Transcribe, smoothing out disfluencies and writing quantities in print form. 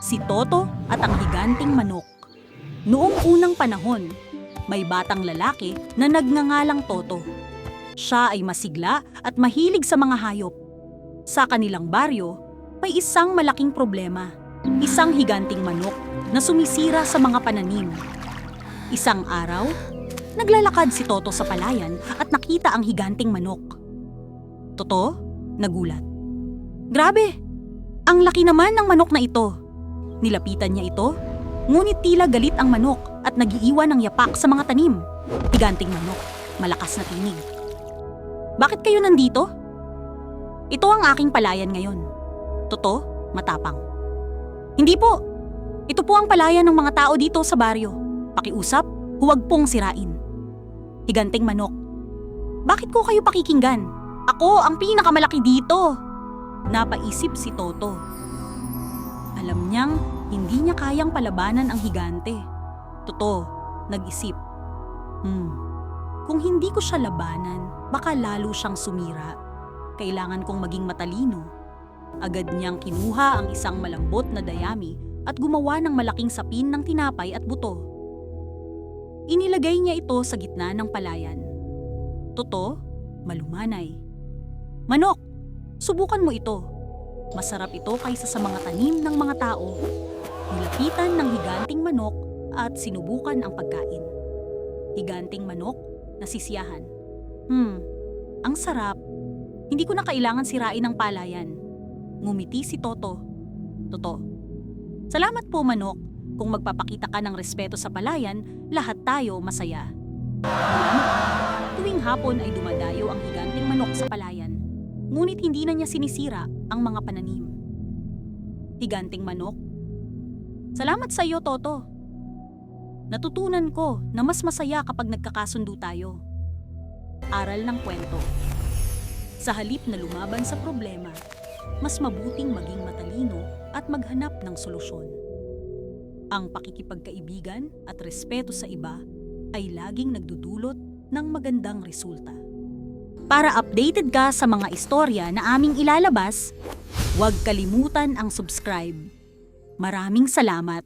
Si Toto at ang higanting manok. Noong unang panahon, may batang lalaki na nagngangalang Toto. Siya ay masigla at mahilig sa mga hayop. Sa kanilang baryo, may isang malaking problema. Isang higanting manok na sumisira sa mga pananim. Isang araw, naglalakad si Toto sa palayan at nakita ang higanting manok. Toto, nagulat. Grabe! Ang laki naman ng manok na ito. Nilapitan niya ito, ngunit tila galit ang manok at nagiiwan ng yapak sa mga tanim. Higanting manok, malakas na tinig. Bakit kayo nandito? Ito ang aking palayan ngayon. Toto, matapang. Hindi po. Ito po ang palayan ng mga tao dito sa baryo. Pakiusap, huwag pong sirain. Higanting manok. Bakit ko kayo pakikinggan? Ako ang pinakamalaki dito. Napaisip si Toto. Alam niyang hindi niya kayang palabanan ang higante. Toto, nag-isip. Kung hindi ko siya labanan, baka lalo siyang sumira. Kailangan kong maging matalino. Agad niyang kinuha ang isang malambot na dayami at gumawa ng malaking sapin ng tinapay at buto. Inilagay niya ito sa gitna ng palayan. Toto, malumanay. Manok, subukan mo ito. Masarap ito kaysa sa mga tanim ng mga tao. Nilapitan ng higanting manok at sinubukan ang pagkain. Higanting manok, nasisiyahan. Ang sarap. Hindi ko na kailangan sirain ang palayan. Ngumiti si Toto. Toto, salamat po manok. Kung magpapakita ka ng respeto sa palayan, lahat tayo masaya. Tuwing hapon ay dumadayo ang higanting manok sa palayan. Ngunit hindi na niya sinisira ang mga pananim. Higanting manok, salamat sa iyo, Toto. Natutunan ko na mas masaya kapag nagkakasundo tayo. Aral ng kwento. Sa halip na lumaban sa problema, mas mabuting maging matalino at maghanap ng solusyon. Ang pakikipagkaibigan at respeto sa iba ay laging nagdudulot ng magandang resulta. Para updated ka sa mga istorya na aming ilalabas, huwag kalimutan ang subscribe. Maraming salamat!